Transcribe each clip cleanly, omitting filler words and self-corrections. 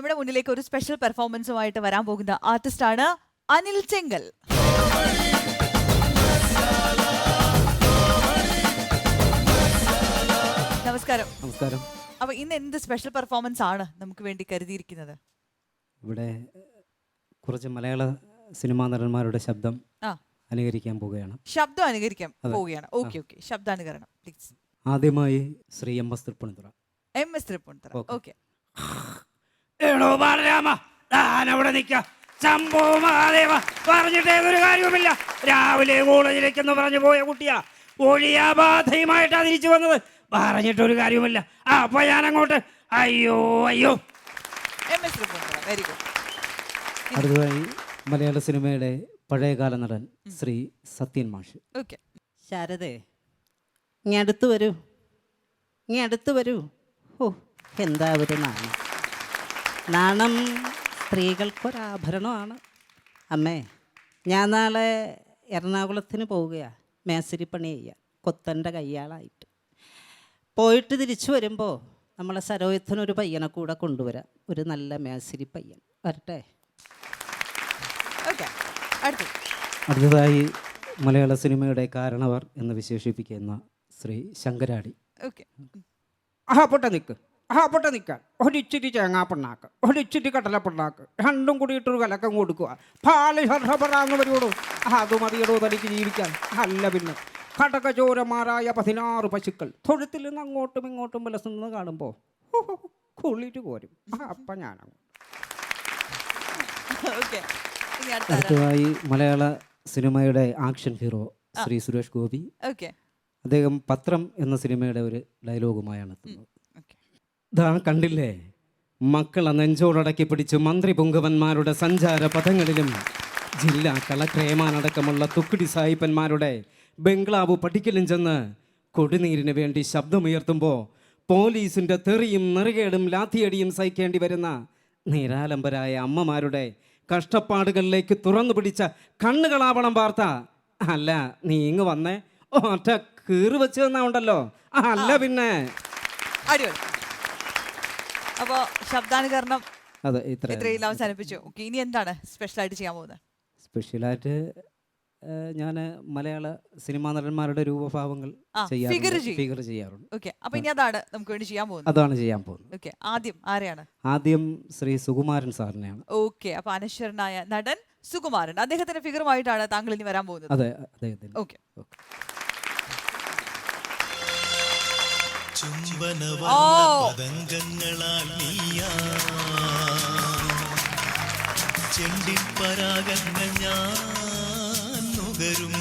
നമ്മുടെ മുന്നിലേക്ക് ഒരു സ്പെഷ്യൽ പെർഫോമൻസുമായിട്ട് വരാൻ പോകുന്ന ആർട്ടിസ്റ്റ് ആണ് അനിൽ ചെങ്കൽ. നമസ്കാരം. നമസ്കാരം. അപ്പൊ ഇന്ന് എന്ത് സ്പെഷ്യൽ പെർഫോമൻസ് ആണ് നമുക്ക് വേണ്ടി കരുതിയിരിക്കുന്നത്? ഇവിടെ കുറച്ച് മലയാള സിനിമാ നടന്മാരുടെ ശബ്ദം അനുകരിക്കാൻ പോവുകയാണ്. ശബ്ദം അനുകരിക്കാൻ പോവുകയാണ്. ഓക്കെ ഓക്കെ, ശബ്ദാനുകരണം പ്ലീസ്. ആദ്യമായി Shri M S Tripunithura. Okay. പറഞ്ഞിട്ട് ഏതൊരു കാര്യവുമില്ല. രാവിലെ കോളേജിലേക്കെന്ന് പറഞ്ഞു പോയ കുട്ടിയാ ഒഴിയാബാധയുമായിട്ടാ തിരിച്ചു വന്നത്. പറഞ്ഞിട്ടൊരു കാര്യവുമില്ല. അപ്പൊ ഞാൻ അങ്ങോട്ട് അയ്യോ. Very good. അടുത്തതായി മലയാള സിനിമയുടെ പഴയകാല നടൻ ശ്രീ സത്യൻ മാഷ്. ഓക്കെ. ശാരദേ, ഇങ്ങ് അടുത്ത് വരൂ. ഓ, എന്താ ഒരു നാണം. നാണം സ്ത്രീകൾക്കൊരാഭരണമാണ്. അമ്മേ, ഞാൻ നാളെ എറണാകുളത്തിന് പോവുകയാണ് മേശരിപ്പണി ചെയ്യാൻ, കൊത്തൻ്റെ കയ്യാളായിട്ട്. പോയിട്ട് തിരിച്ചു വരുമ്പോൾ നമ്മളെ സരോയത്തിനൊരു പയ്യനെ കൂടെ കൊണ്ടുവരാം, ഒരു നല്ല മേശരി പയ്യൻ. വരട്ടെ? അടുത്തതായി മലയാള സിനിമയുടെ കാരണവർ എന്ന് വിശേഷിപ്പിക്കുന്ന ശ്രീ ശങ്കരാടി. പൊട്ട നിൽക്കാൻ ഒരിച്ചിരി തേങ്ങാപ്പിണ്ണാക്ക്, ഒരിച്ചിരി കടലപ്പിണ്ണാക്ക്, രണ്ടും കൂടി ഇട്ടൊരു കലക്കം കൊടുക്കുക. പാല് ഹർഷപറാന്ന് വരുള്ളൂ. അത് മതിയടോ തനിക്ക് ജീവിക്കാൻ. അല്ല പിന്നെ കടകചോരന്മാരായ 16 പശുക്കൾ തൊഴുത്തിൽ നിന്ന് അങ്ങോട്ടും ഇങ്ങോട്ടും വിലസുന്നത് കാണുമ്പോൾ കുളിയിട്ട് പോരും. അപ്പം ഞാനങ്ങോട്ട്. അടുത്തതായി മലയാള സിനിമയുടെ ആക്ഷൻ ഹീറോ ശ്രീ സുരേഷ് ഗോപി. അദ്ദേഹം പത്രം എന്ന സിനിമയുടെ ഒരു ഡയലോഗുമായാണ് എത്തുന്നത്. കണ്ടില്ലേ, മക്കളെ നെഞ്ചോടടക്കി പിടിച്ച് മന്ത്രി പുങ്കവന്മാരുടെ സഞ്ചാര പഥങ്ങളിലും ജില്ലാ കളക്ടർ ഏമാനടക്കമുള്ള തുക്കിടി സായിപ്പന്മാരുടെ ബംഗ്ലാവ് പഠിക്കലും ചെന്ന് കൊടിനീരിന് വേണ്ടി ശബ്ദമുയർത്തുമ്പോൾ പോലീസിൻ്റെ തെറിയും നെറുകേടും ലാത്തിയടിയും സഹിക്കേണ്ടി വരുന്ന നിരാലംബരായ അമ്മമാരുടെ കഷ്ടപ്പാടുകളിലേക്ക് തുറന്നു പിടിച്ച കണ്ണുകളാവണം വാർത്ത. അല്ല, നീ ഇങ്ങ് വന്നേ ഒറ്റ കീറ് വെച്ച് തന്നാണ്ടല്ലോ. അല്ല പിന്നെ. അപ്പോ ശബ്ദാനുകരണം അതെ, ഇത്രയും അവസാനിപ്പിച്ചു. ഇനി എന്താണ് സ്പെഷ്യലായിട്ട് ചെയ്യാൻ പോകുന്നത്? സ്പെഷ്യലായിട്ട് ഞാൻ മലയാള സിനിമാ നടന്മാരുടെ രൂപഭാവങ്ങൾ ഫിഗർ ചെയ്യാറുണ്ട്. അപ്പൊ ഇനി അതാണ് നമുക്ക് വേണ്ടി ചെയ്യാൻ പോകുന്നത്. അതാണ് ചെയ്യാൻ പോകുന്നത്. ആദ്യം ആരെയാണ്? ആദ്യം ശ്രീ സുകുമാരൻ സാറിനെയാണ്. ഓക്കെ. അപ്പൊ അനശ്വരനായ നടൻ സുകുമാരൻ, അദ്ദേഹത്തിന്റെ ഫിഗറുമായിട്ടാണ് താങ്കൾ ഇനി വരാൻ പോകുന്നത്. അതെ, അദ്ദേഹത്തിന്. ഓക്കെ. ചെണ്ടിപ്പരാഗങ്ങൾ ഞാൻ നുകരും,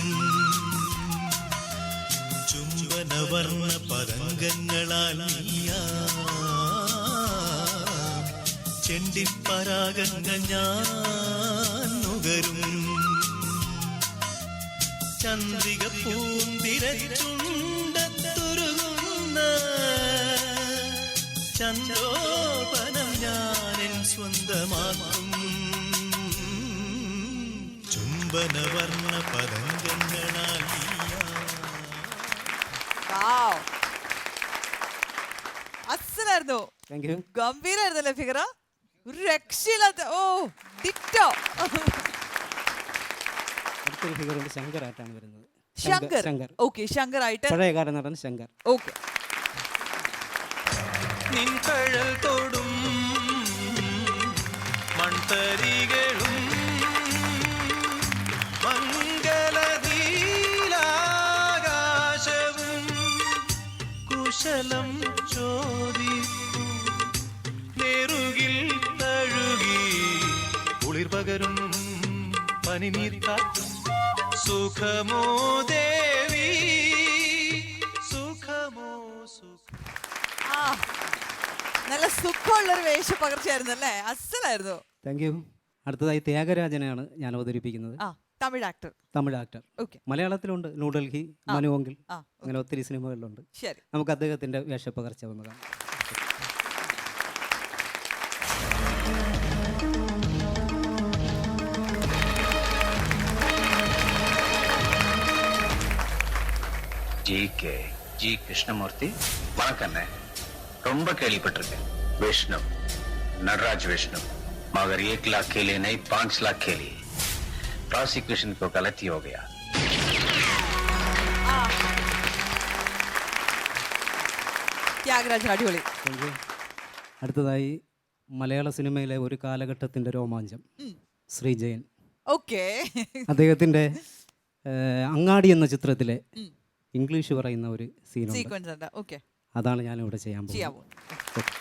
ചുംബനവർണ്ണ പതംഗങ്ങളാൽ ചെണ്ടിപ്പരാഗങ്ങൾ ഞാൻ നുകരും, ചന്ദ്രിക പൂന്തിരച്ചുണ്ടത്തുരുകുന്ന ചന്ദ്രോപനം ഞാനെൻ സ്വന്തമാക്കും, ചുംബനവർണ്ണ പതംഗങ്ങളാൽ. അസലായിരുന്നു, ഗംഭീരായിരുന്നല്ലേ ഫിഗർ, ഒരു രക്ഷയില്ലാത്ത. ഓ, ഡിറ്റോ. അടുത്തൊരു ഫിഗറുണ്ട്, ശങ്കറായിട്ടാണ് വരുന്നത്. ശങ്കർ. ഓക്കെ, ശങ്കർ ആയിട്ട് പഴയകാല നടൻ ശങ്കർ. ഓക്കെ. നിൻകഴൽ തൊടും മൺതരികളും മംഗളധീലാകാശവും കുശലം ചോദിക്കും, നെറുകിൽ തഴുകി കുളിർ പകരും പനിനീർക്കാറ്റും, സുഖമോ ദേവി സുഖമോ സുഖം. നല്ല സുഖമുള്ളൊരു വേഷപ്പകർച്ചയായിരുന്നു അല്ലേ, അസലായിരുന്നു. Thank you. അടുത്തതായി ത്യാഗരാജനെയാണ് ഞാൻ അവതരിപ്പിക്കുന്നത്. തമിഴ് ആക്ടർ. മലയാളത്തിലുണ്ട്, ന്യൂഡൽഹി, മനുവെങ്കിൽ, അങ്ങനെ ഒത്തിരി സിനിമകളിലുണ്ട്. നമുക്ക് അദ്ദേഹത്തിന്റെ വേഷപ്പകർച്ച ഒന്ന് കാണാം. ஜி கிருஷ்ணமூர்த்தி. வணக்கண்ணே, ரொம்ப கேள்விப்பட்டிருக்கேன். விஷ்ணு नटराज विष्णु, मगर 1 लाख के लिए नहीं 5 लाख के लिए। प्रोसिक्यूशन को गलती हो गया। ത്യാഗരാജൻ അടിപൊളി. അടുത്തതായി മലയാള സിനിമയിലെ ഒരു കാലഘട്ടത്തിൻ്റെ രോമാഞ്ചം ശ്രീജയൻ. ഓക്കെ. അദ്ദേഹത്തിൻ്റെ അങ്ങാടി എന്ന ചിത്രത്തിലെ ഇംഗ്ലീഷ് പറയുന്ന ഒരു സീനുണ്ട്. സീക്വൻസ് ഉണ്ട്. ഓക്കെ, അതാണ് ഞാനിവിടെ ചെയ്യാൻ ചെയ്യാൻ പോകുന്നത്. പോകുന്നത്.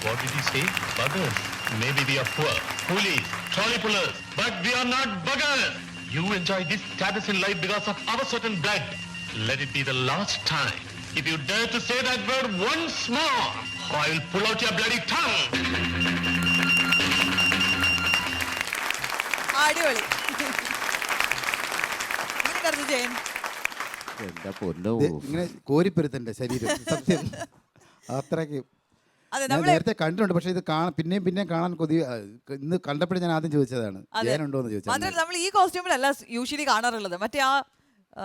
What did he say? Buggers. Maybe we are poor, coolies, trolley pullers, but we are not buggers. You enjoy this status in life because of our certain blood. Let it be the last time. If you dare to say that word once more, I will pull out your bloody tongue. അടിപൊളി. ഇങ്ങനെ ജയൻ ഇങ്ങനെ കോരിപ്പരുത്തന്റെ ശരീരം സത്യം അത്രയ്ക്ക് അതെ. ഞാൻ നേരത്തെ കണ്ടിട്ടുണ്ട്, പക്ഷെ ഇത് പിന്നെയും പിന്നെയും കാണാൻ കൊതി. ഇന്ന് കണ്ടപ്പോഴും ഞാൻ ആദ്യം ചോദിച്ചതാണ് ജയനുണ്ടോ എന്ന് ചോദിച്ചത്. മാത്രമല്ല നമ്മൾ ഈ കോസ്റ്റ്യൂമിലല്ല യൂഷ്വലി കാണാറുള്ളത്. മറ്റേ ആ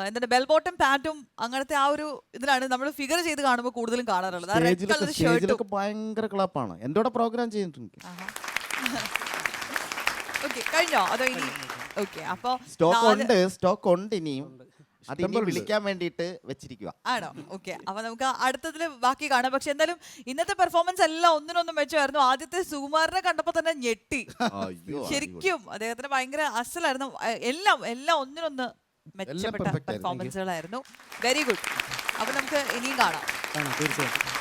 എന്താണ് ബെൽ ബോട്ടം പാന്റും അങ്ങനത്തെ ആ ഒരു ഇതിലാണ് നമ്മൾ ഫിഗർ ചെയ്ത് കാണുമ്പോൾ കൂടുതലും കാണാറുള്ളത്. ആ റെഡ് കളർ ഷർട്ടും ഭയങ്കര ക്ലപ്പാണ്. എൻ്റെ കൂടെ പ്രോഗ്രാം ചെയ്തിട്ടുണ്ട്. ഓക്കെ, കഴിഞ്ഞോ അതോ ഇനി? ഓക്കെ, അപ്പൊ സ്റ്റോക്ക് ഉണ്ട് ഇനിയും. അത് ഇനി വിളിക്കാൻ വേണ്ടിയിട്ട് വെച്ചിരിക്കുക. ആണോ? ഓക്കെ, അപ്പൊ നമുക്ക് അടുത്തതില് ബാക്കി കാണാം. പക്ഷെ എന്തായാലും ഇന്നത്തെ പെർഫോമൻസ് എല്ലാം ഒന്നിനൊന്നും മെച്ചമായിരുന്നു. ആദ്യത്തെ സുകുമാരനെ കണ്ടപ്പോ തന്നെ ഞെട്ടി. ശരിക്കും അദ്ദേഹത്തിന് ഭയങ്കര അസലായിരുന്നു. എല്ലാം ഒന്നിനൊന്ന് മെച്ചപ്പെട്ട പെർഫോമൻസുകളായിരുന്നു. Very good. അപ്പൊ നമുക്ക് ഇനിയും കാണാം. തീർച്ചയായിട്ടും.